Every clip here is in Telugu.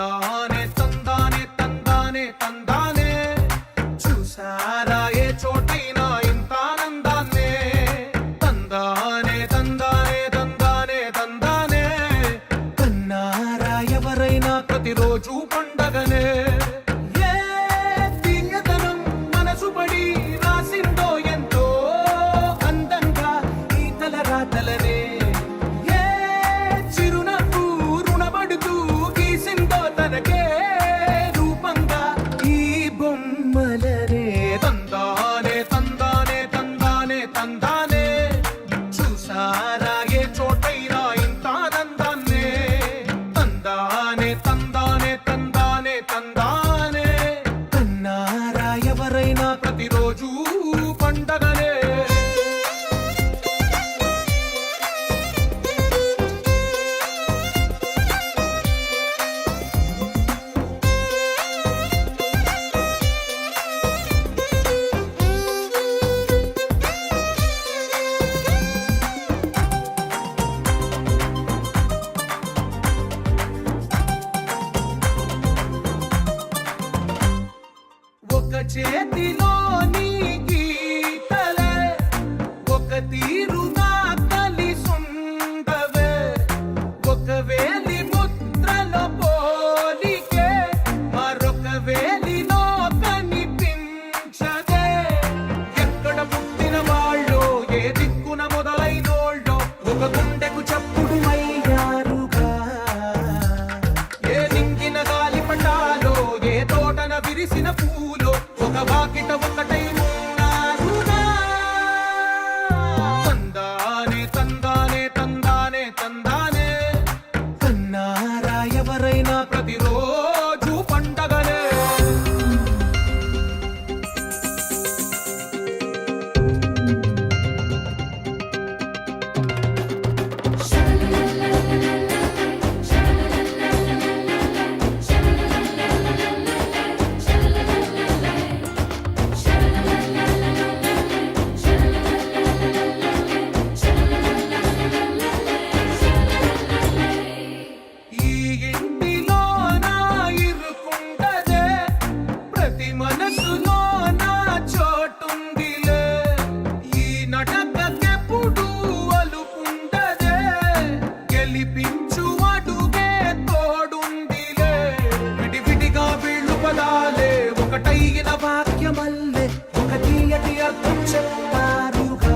తందానే తందానే తందానే తందానే చూసారా ఏ చోటైనా ఇంత ఆనందాన్నే తందానే తందానే తందానే తందానే కన్నారా ఎవరైనా ప్రతిరోజు పండగనే ప్రతిరోజు పండగనే ఒక చేతిలో నీ గీతలే ఒక తీరుగా కలిసుండవే ఒక వేలి ముద్రలో పోలికే మరొక వేలిలో కనిపించదే ఎక్కడ పుట్టిన వాళ్ళో ఏ దిక్కున మొదలైనోళ్ళో ఒక గుండెకు చప్పుడు అయ్యారుగా ఏ నింగిన గాలి పటాలో ఏ తోటన విరిసిన పూలో ఒక వాకిట ఒకటై ఉన్నారుగా తందానే తందానే తందానే తందానే కన్నారా ఎవరైనా ప్రతిరోజు పండగనే ఒకటైన వాక్యమల్లే ఒక తీయటి అర్థం చెప్పారుగా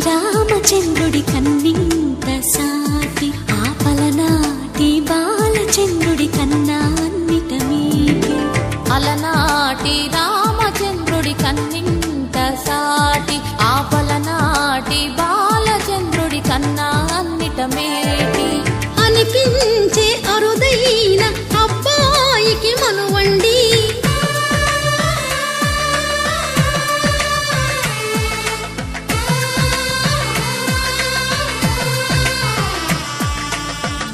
రామచంద్రుడి కన్నింత సాటి ఆపలనాటి బాలచంద్రుడి కన్నా అన్నిట మీటి అలనాటి రామచంద్రుడి కన్నింత సాటి ఆపలనాటి బాలచంద్రుడి కన్నా అన్నిట మేటి అనిపించే అరుదైన అబ్బాయికి మనువండి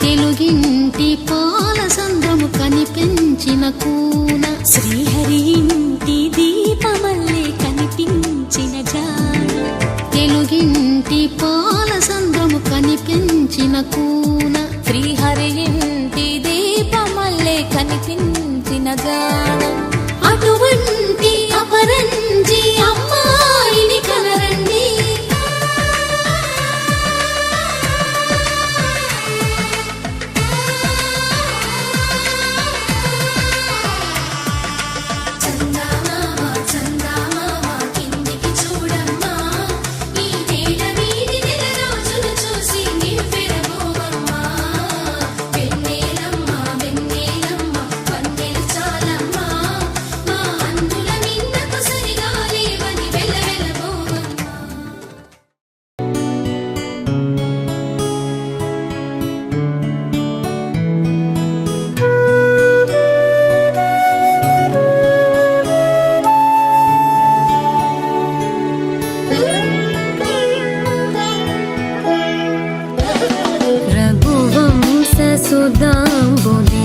తెలుగింటి పాల సంద్రము కనిపించ కనిపించిన కూన శ్రీహరి ఇంటి దీపమల్లే కనిపించిన జాడ తెలుగింటి పాల సంద్రము కనిపించిన కూన శ్రీహరి ఇంటి దీపమల్లే కనిపించిన జాడ అటువంటి అపరంజి అమ్మాయిని కనరండి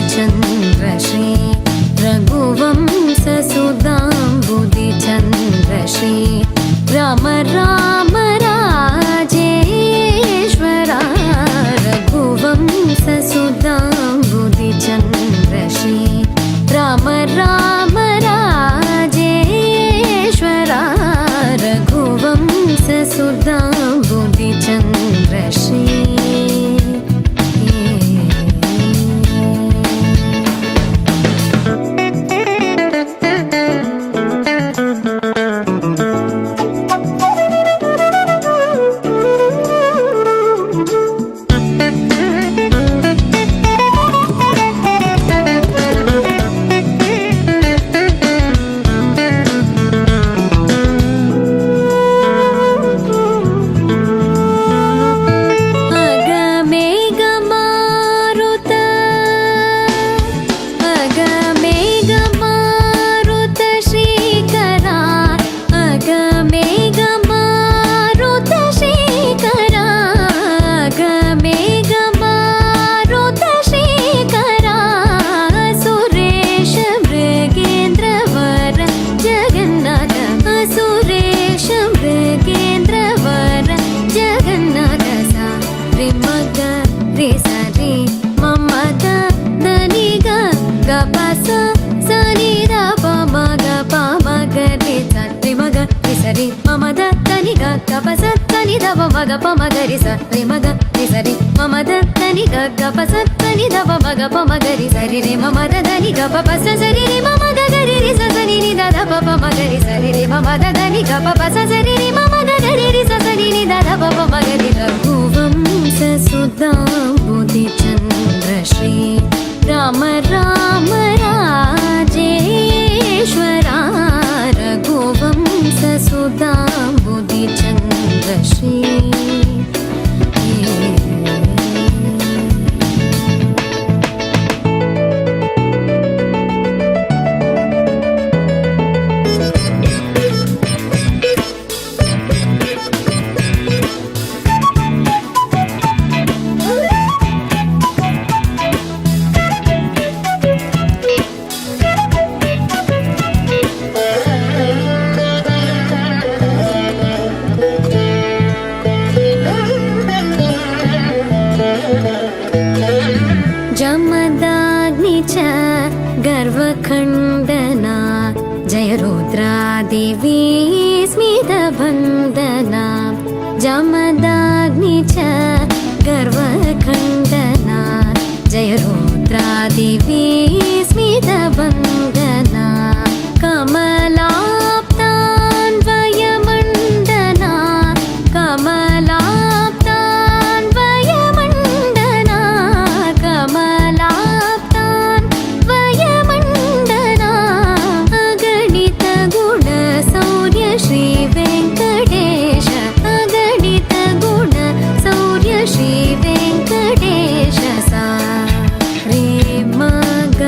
रघुवंशसुधाम्बुधिचन्द्रश्री रघुवंशसुधाम्बुधिचन्द्रश्री राम राम राजेश्वरा रघुवंशसुधाम्बुधिचन्द्रश्री राम राम राजेश्वरा रघुवंशसुधाम्बुधिचन्द्रश्री మగ పమగరి సరి మగ సరి మమద దని గగ పస దని దవ మగ పమగరి సరి రే మమద దని గ పస సరి రే మమద గరి రి స సని ని ద ప పమగరి సరి రే మమద దని గ పస సరి రే మమద గరి రి స సని ని ద ప పమగరి రఘువంశసుధాంబుధిచन्द्రశ్రీ రామ రామ రాజేశ్వరా రఘువంశసుధాంబుధిచन्द्రశ్రీ जमदाग्नि च गर्वखण्डना जय रुद्रादेवी स्मितबन्धना जमदाग्नि च गर्वखण्डना जय रुद्रादेवी स्मितबन्धना कमलाप्तान्वयमण्डना कमलाप्तान्वयमण्डना कमलाप्तान्वयमण्डना अगणित गुणशौर्य श्री वेङ्कटेश अगणित गुणशौर्य श्री वेङ्कटेश सा रे मग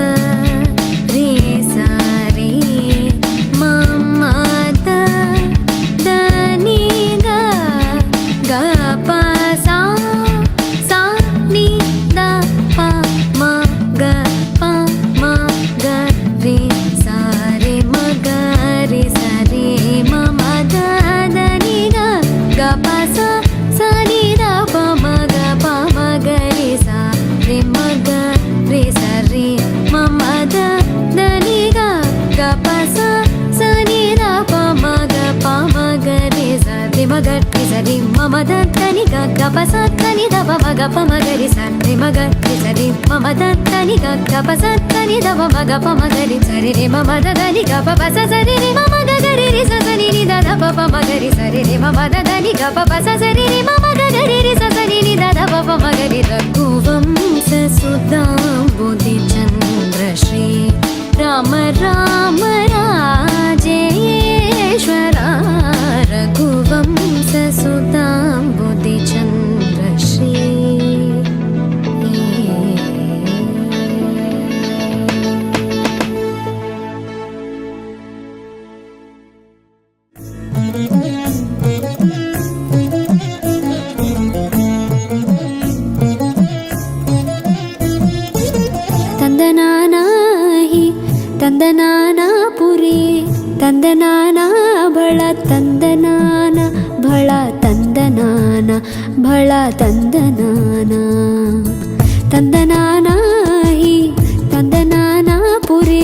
మద దని గప్ప సని దవ మగప మగరి సరి మగ సరి మద దని గప్ప సని దవ మగప మగరి సరి రే మద దని గప్ప పస సరి రే మగ గరి రి సని ని దద పప మగరి సరి రే మద దని గప్ప పస సరి రే మగ గరి రి సని ని దద పప మగరి రఘువంశ సుధాంబుధి చంద్ర శ్రీ రామ రామ రాజేశ్వర రఘువంశ సుధాంబుధి చంద్ర శ్రీ ತಂದನಾನಾಪುರಿ ತಂದನಾನ ಬಳ ತಂದನಾನ ಬಳ ತಂದನಾನ ಬಳ ತಂದನಾನ ತಂದನಾನಾಹಿ ತಂದನಾನಾಪುರಿ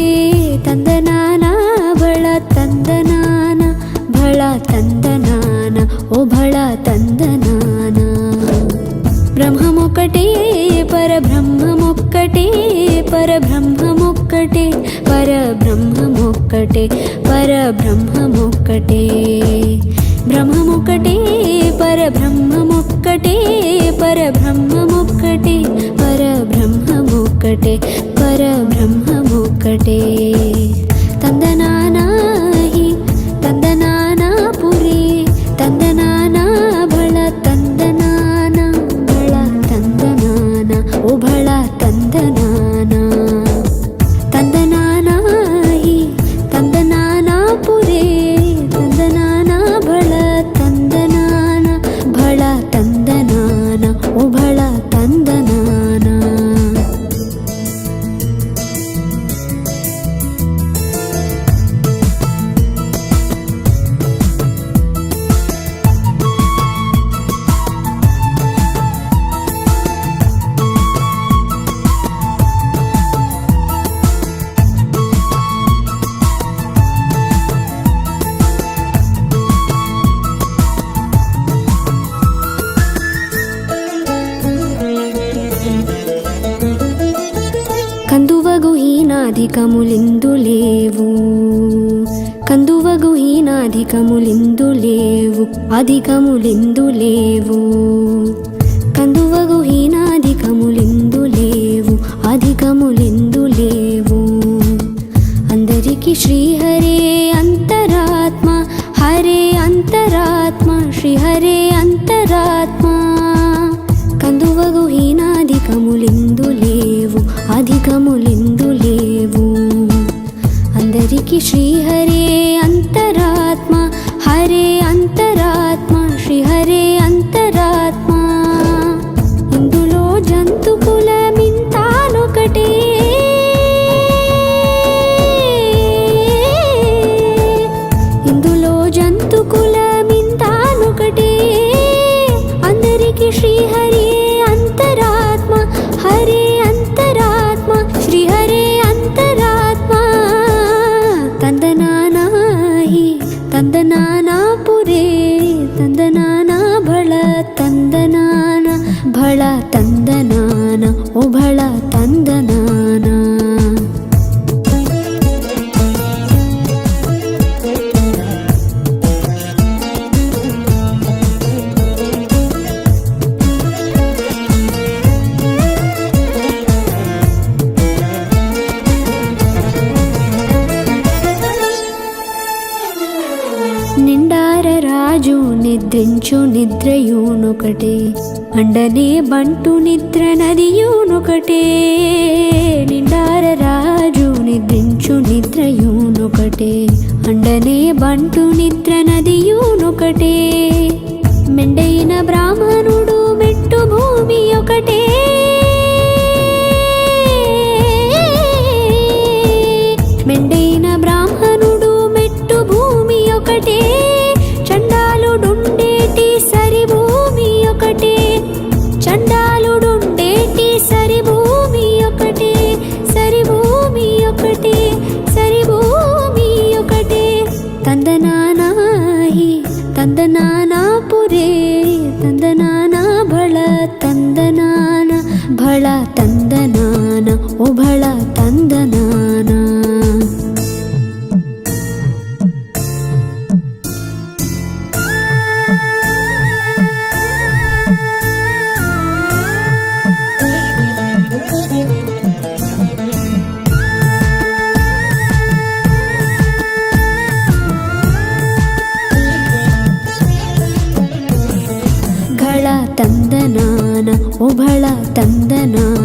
ತಂದನಾನ ಬಳ ತಂದನಾನ ಬಳ ತಂದನಾನ ಓ ಬಳ ತಂದನಾನ బ్రహ్మమొక్కటే పరబ్రహ్మమొక్కటే పరబ్రహ్మమొక్కటే పరబ్రహ్మమొక్కటే పరబ్రహ్మమొక్కటే బ్రహ్మమొక్కటే పరబ్రహ్మమొక్కటే పరబ్రహ్మమొక్కటే పరబ్రహ్మమొక్కటే పరబ్రహ్మమొక్కటే తందనానాహి తందనానాపురి తందనానా బళ తందనాన బళ తందనాన ఓ బళ తందనాన తందనానాహి తందనానాపురి తందనాన బళ తందనాన బళ తందనాన ఓ బళ తందనాన కందువగు హీనాధికములిందు లేవు కందువగు హీనాధికములిందు లేవు అధికములిందు లేవు కందువగు హీనాధికములిందు లేవు అధికములిందు లేవు అందరికి శ్రీహరే అంతరాత్మ హరే అంతరాత్మ శ్రీహరే అంతరాత్మ కందువగు హీనాధికములిందు లేవు అధికములిందు లేవు అందరికి శ్రీహరే అంతరాత్మ హరే అంతరాత్మ శ్రీహరే అంతరాత్మ ఇందులో జంతు కులమింతానొకటే ఇందులో జంతు కులమింతానొకటే అందరికి శ్రీహరే అంతరాత్మ హరే అంతరాత్మ శ్రీహరే అంతరాత్మ తందనానాహి తందనానాపురే తందనానా బళ తందనాన బళ తందనాన ఓ బళ తందనాన నిండార రాజు నిద్రించు నిద్రయూనొకటే అండనే బంటు నిద్ర నదియూనొకటే నిండార రాజు నిద్రించు నిద్రయూనొకటే అండనే బంటు నిద్ర నదియూనొకటే మెండైన బ్రాహ్మణుడు మెట్టు భూమి ఒకటే మెండైన బ్రాహ్మణుడు మెట్టు భూమి ఒకటే చండాలుడుండేటి సరి భూమి ఒకటే చండాలుడుండేటి సరి భూమి ఒకటే సరి భూమి ఒకటే సరి భూమి ఒకటే తందనానాహి తందనానాపురే ತಂದನ